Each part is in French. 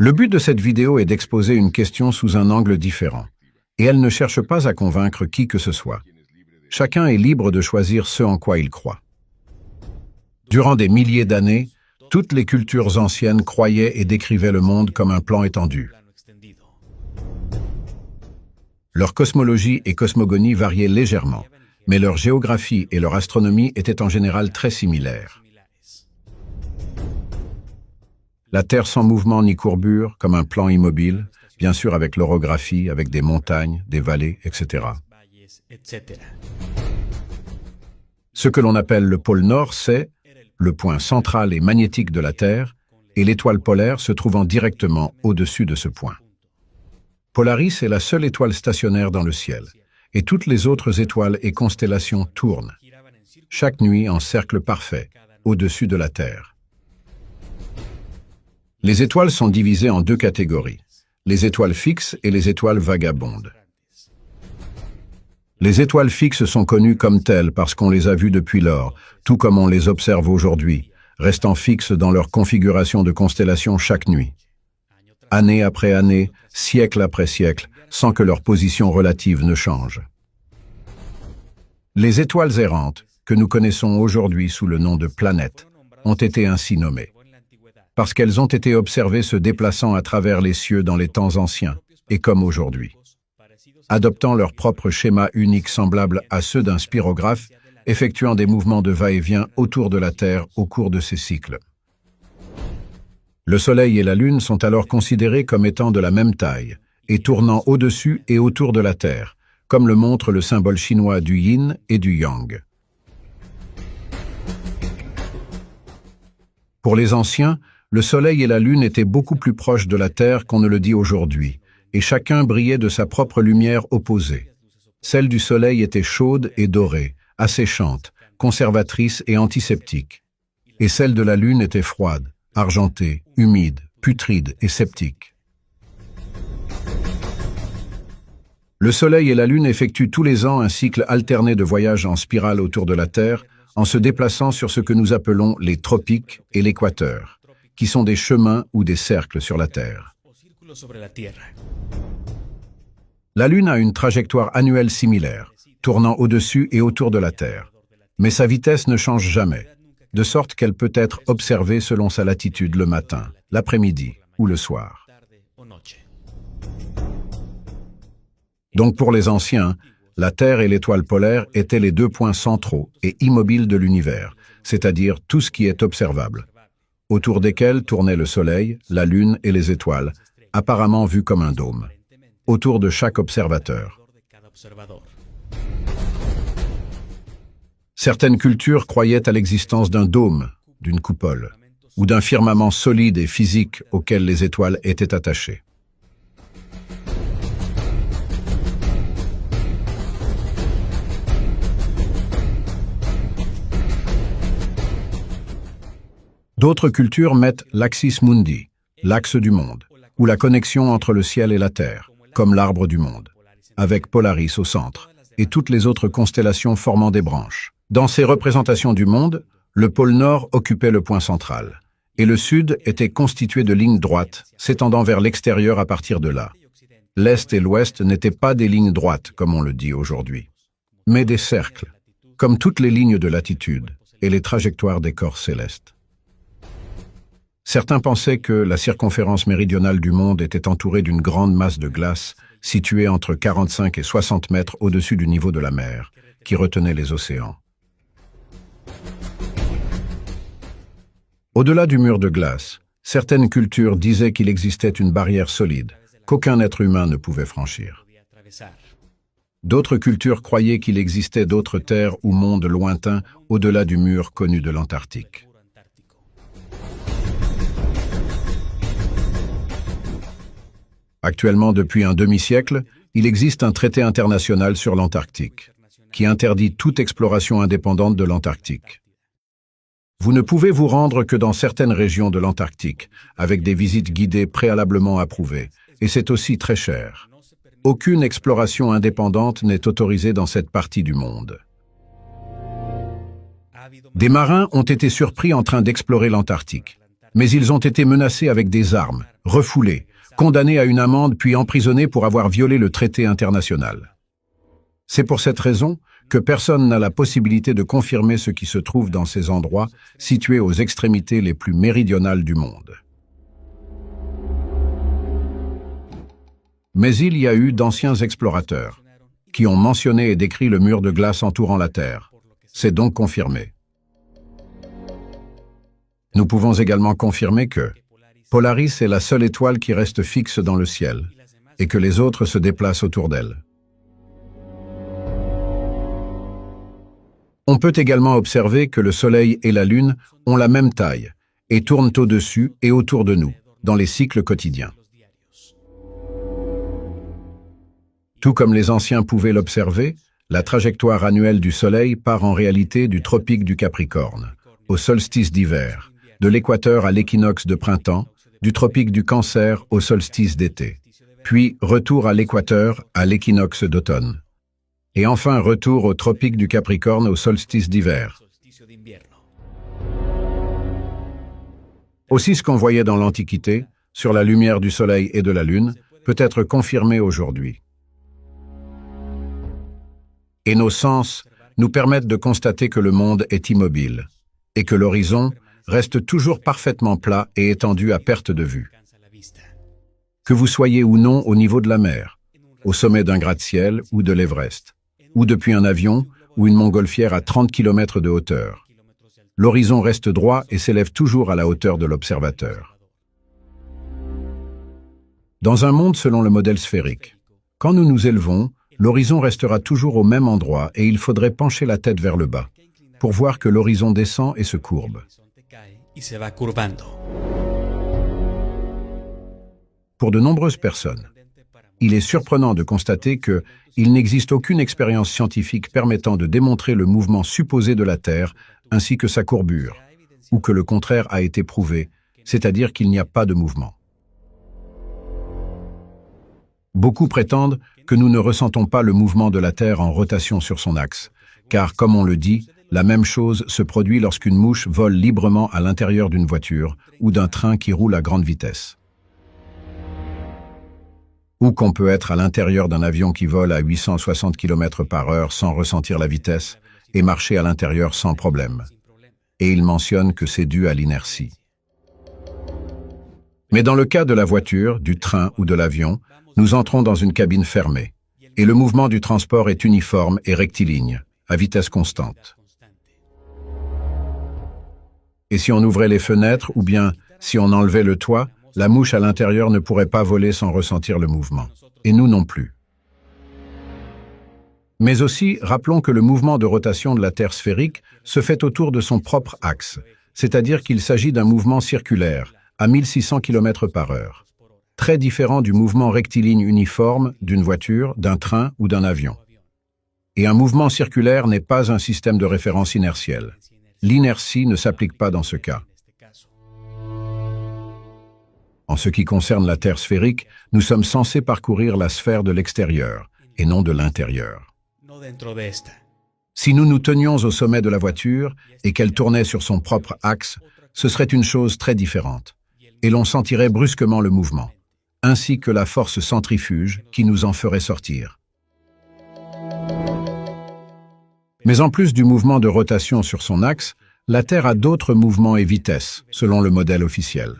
Le but de cette vidéo est d'exposer une question sous un angle différent, et elle ne cherche pas à convaincre qui que ce soit. Chacun est libre de choisir ce en quoi il croit. Durant des milliers d'années, toutes les cultures anciennes croyaient et décrivaient le monde comme un plan étendu. Leur cosmologie et cosmogonie variaient légèrement, mais leur géographie et leur astronomie étaient en général très similaires. La Terre sans mouvement ni courbure, comme un plan immobile, bien sûr avec l'orographie, avec des montagnes, des vallées, etc. Ce que l'on appelle le pôle Nord, c'est le point central et magnétique de la Terre, et l'étoile polaire se trouvant directement au-dessus de ce point. Polaris est la seule étoile stationnaire dans le ciel, et toutes les autres étoiles et constellations tournent, chaque nuit en cercle parfait, au-dessus de la Terre. Les étoiles sont divisées en deux catégories, les étoiles fixes et les étoiles vagabondes. Les étoiles fixes sont connues comme telles parce qu'on les a vues depuis lors, tout comme on les observe aujourd'hui, restant fixes dans leur configuration de constellation chaque nuit. Année après année, siècle après siècle, sans que leur position relative ne change. Les étoiles errantes, que nous connaissons aujourd'hui sous le nom de planètes, ont été ainsi nommées, parce qu'elles ont été observées se déplaçant à travers les cieux dans les temps anciens, et comme aujourd'hui. Adoptant leur propre schéma unique semblable à ceux d'un spirographe, effectuant des mouvements de va-et-vient autour de la Terre au cours de ces cycles. Le Soleil et la Lune sont alors considérés comme étant de la même taille, et tournant au-dessus et autour de la Terre, comme le montre le symbole chinois du Yin et du Yang. Pour les anciens, le Soleil et la Lune étaient beaucoup plus proches de la Terre qu'on ne le dit aujourd'hui, et chacun brillait de sa propre lumière opposée. Celle du Soleil était chaude et dorée, asséchante, conservatrice et antiseptique. Et celle de la Lune était froide, argentée, humide, putride et sceptique. Le Soleil et la Lune effectuent tous les ans un cycle alterné de voyages en spirale autour de la Terre, en se déplaçant sur ce que nous appelons les tropiques et l'équateur, qui sont des chemins ou des cercles sur la Terre. La Lune a une trajectoire annuelle similaire, tournant au-dessus et autour de la Terre, mais sa vitesse ne change jamais, de sorte qu'elle peut être observée selon sa latitude le matin, l'après-midi ou le soir. Donc pour les anciens, la Terre et l'étoile polaire étaient les deux points centraux et immobiles de l'univers, c'est-à-dire tout ce qui est observable, autour desquels tournaient le Soleil, la Lune et les étoiles, apparemment vus comme un dôme, autour de chaque observateur. Certaines cultures croyaient à l'existence d'un dôme, d'une coupole, ou d'un firmament solide et physique auquel les étoiles étaient attachées. D'autres cultures mettent l'axis mundi, l'axe du monde, ou la connexion entre le ciel et la terre, comme l'arbre du monde, avec Polaris au centre, et toutes les autres constellations formant des branches. Dans ces représentations du monde, le pôle Nord occupait le point central, et le Sud était constitué de lignes droites, s'étendant vers l'extérieur à partir de là. L'Est et l'Ouest n'étaient pas des lignes droites, comme on le dit aujourd'hui, mais des cercles, comme toutes les lignes de latitude et les trajectoires des corps célestes. Certains pensaient que la circonférence méridionale du monde était entourée d'une grande masse de glace située entre 45 et 60 mètres au-dessus du niveau de la mer, qui retenait les océans. Au-delà du mur de glace, certaines cultures disaient qu'il existait une barrière solide, qu'aucun être humain ne pouvait franchir. D'autres cultures croyaient qu'il existait d'autres terres ou mondes lointains au-delà du mur connu de l'Antarctique. Actuellement, depuis un demi-siècle, il existe un traité international sur l'Antarctique, qui interdit toute exploration indépendante de l'Antarctique. Vous ne pouvez vous rendre que dans certaines régions de l'Antarctique, avec des visites guidées préalablement approuvées, et c'est aussi très cher. Aucune exploration indépendante n'est autorisée dans cette partie du monde. Des marins ont été surpris en train d'explorer l'Antarctique, Mais ils ont été menacés avec des armes, refoulés, condamnés à une amende puis emprisonnés pour avoir violé le traité international. C'est pour cette raison que personne n'a la possibilité de confirmer ce qui se trouve dans ces endroits situés aux extrémités les plus méridionales du monde. Mais il y a eu d'anciens explorateurs qui ont mentionné et décrit le mur de glace entourant la Terre. C'est donc confirmé. Nous pouvons également confirmer que Polaris est la seule étoile qui reste fixe dans le ciel et que les autres se déplacent autour d'elle. On peut également observer que le Soleil et la Lune ont la même taille et tournent au-dessus et autour de nous, dans les cycles quotidiens. Tout comme les anciens pouvaient l'observer, la trajectoire annuelle du Soleil part en réalité du tropique du Capricorne, au solstice d'hiver, de l'équateur à l'équinoxe de printemps, du tropique du Cancer au solstice d'été, puis retour à l'équateur à l'équinoxe d'automne. Et enfin retour au tropique du Capricorne au solstice d'hiver. Aussi ce qu'on voyait dans l'Antiquité, sur la lumière du Soleil et de la Lune, peut être confirmé aujourd'hui. Et nos sens nous permettent de constater que le monde est immobile, et que l'horizon reste toujours parfaitement plat et étendu à perte de vue. Que vous soyez ou non au niveau de la mer, au sommet d'un gratte-ciel ou de l'Everest, ou depuis un avion ou une montgolfière à 30 km de hauteur. L'horizon reste droit et s'élève toujours à la hauteur de l'observateur. Dans un monde selon le modèle sphérique, quand nous nous élevons, l'horizon restera toujours au même endroit et il faudrait pencher la tête vers le bas, pour voir que l'horizon descend et se courbe. Pour de nombreuses personnes, il est surprenant de constater qu'il n'existe aucune expérience scientifique permettant de démontrer le mouvement supposé de la Terre ainsi que sa courbure, ou que le contraire a été prouvé, c'est-à-dire qu'il n'y a pas de mouvement. Beaucoup prétendent que nous ne ressentons pas le mouvement de la Terre en rotation sur son axe, car, comme on le dit, la même chose se produit lorsqu'une mouche vole librement à l'intérieur d'une voiture ou d'un train qui roule à grande vitesse. Ou qu'on peut être à l'intérieur d'un avion qui vole à 860 km/h sans ressentir la vitesse et marcher à l'intérieur sans problème. Et il mentionne que c'est dû à l'inertie. Mais dans le cas de la voiture, du train ou de l'avion, nous entrons dans une cabine fermée, et le mouvement du transport est uniforme et rectiligne, à vitesse constante. Et si on ouvrait les fenêtres, ou bien si on enlevait le toit, la mouche à l'intérieur ne pourrait pas voler sans ressentir le mouvement, et nous non plus. Mais aussi, rappelons que le mouvement de rotation de la Terre sphérique se fait autour de son propre axe, c'est-à-dire qu'il s'agit d'un mouvement circulaire, à 1600 km/h, très différent du mouvement rectiligne uniforme d'une voiture, d'un train ou d'un avion. Et un mouvement circulaire n'est pas un système de référence inertiel. L'inertie ne s'applique pas dans ce cas. En ce qui concerne la Terre sphérique, nous sommes censés parcourir la sphère de l'extérieur, et non de l'intérieur. Si nous nous tenions au sommet de la voiture et qu'elle tournait sur son propre axe, ce serait une chose très différente, et l'on sentirait brusquement le mouvement, ainsi que la force centrifuge qui nous en ferait sortir. Mais en plus du mouvement de rotation sur son axe, la Terre a d'autres mouvements et vitesses, selon le modèle officiel.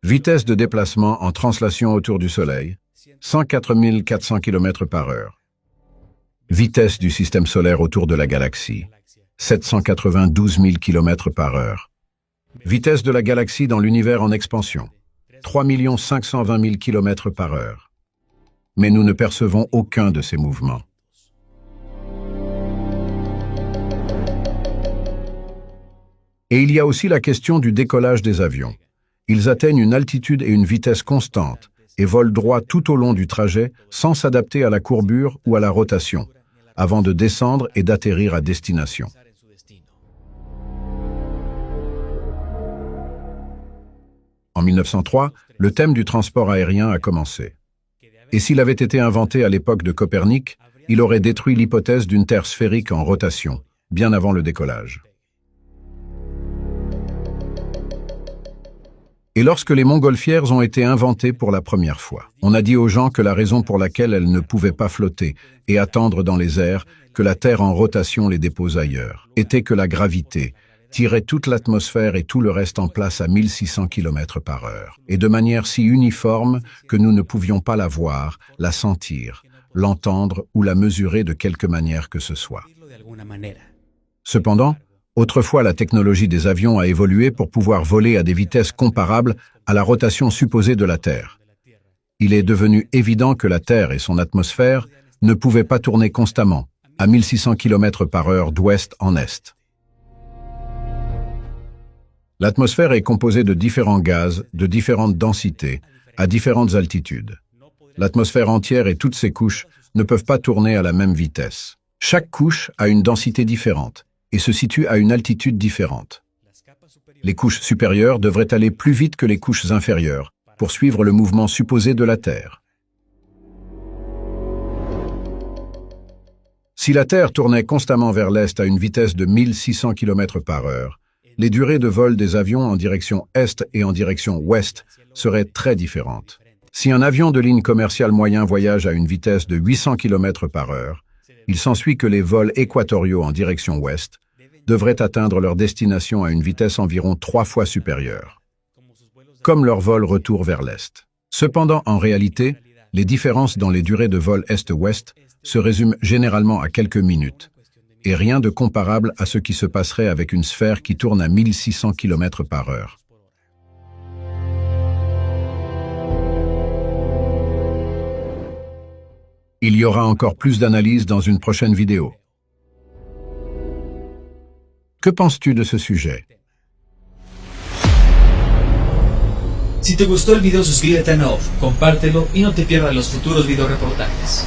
Vitesse de déplacement en translation autour du Soleil, 104 400 km/h. Vitesse du système solaire autour de la galaxie, 792 000 km/h. Vitesse de la galaxie dans l'univers en expansion, 3 520 000 km/h. Mais nous ne percevons aucun de ces mouvements. Et il y a aussi la question du décollage des avions. Ils atteignent une altitude et une vitesse constantes et volent droit tout au long du trajet sans s'adapter à la courbure ou à la rotation, avant de descendre et d'atterrir à destination. En 1903, le thème du transport aérien a commencé. Et s'il avait été inventé à l'époque de Copernic, il aurait détruit l'hypothèse d'une Terre sphérique en rotation, bien avant le décollage. Et lorsque les montgolfières ont été inventées pour la première fois, on a dit aux gens que la raison pour laquelle elles ne pouvaient pas flotter et attendre dans les airs que la Terre en rotation les dépose ailleurs, était que la gravité tirait toute l'atmosphère et tout le reste en place à 1600 km par heure, et de manière si uniforme que nous ne pouvions pas la voir, la sentir, l'entendre ou la mesurer de quelque manière que ce soit. Cependant, autrefois la technologie des avions a évolué pour pouvoir voler à des vitesses comparables à la rotation supposée de la Terre. Il est devenu évident que la Terre et son atmosphère ne pouvaient pas tourner constamment, à 1600 km par heure d'ouest en est. L'atmosphère est composée de différents gaz, de différentes densités, à différentes altitudes. L'atmosphère entière et toutes ses couches ne peuvent pas tourner à la même vitesse. Chaque couche a une densité différente et se situe à une altitude différente. Les couches supérieures devraient aller plus vite que les couches inférieures pour suivre le mouvement supposé de la Terre. Si la Terre tournait constamment vers l'est à une vitesse de 1600 km par heure, les durées de vol des avions en direction est et en direction ouest seraient très différentes. Si un avion de ligne commerciale moyen voyage à une vitesse de 800 km par heure, il s'ensuit que les vols équatoriaux en direction ouest devraient atteindre leur destination à une vitesse environ 3 fois supérieure, comme leur vol retour vers l'est. Cependant, en réalité, les différences dans les durées de vol est-ouest se résument généralement à quelques minutes, et rien de comparable à ce qui se passerait avec une sphère qui tourne à 1600 km par heure. Il y aura encore plus d'analyses dans une prochaine vidéo. Que penses-tu de ce sujet? Si te gustó el video, suscríbete a Nov, compártelo y no te pierdas los futuros videoreportajes.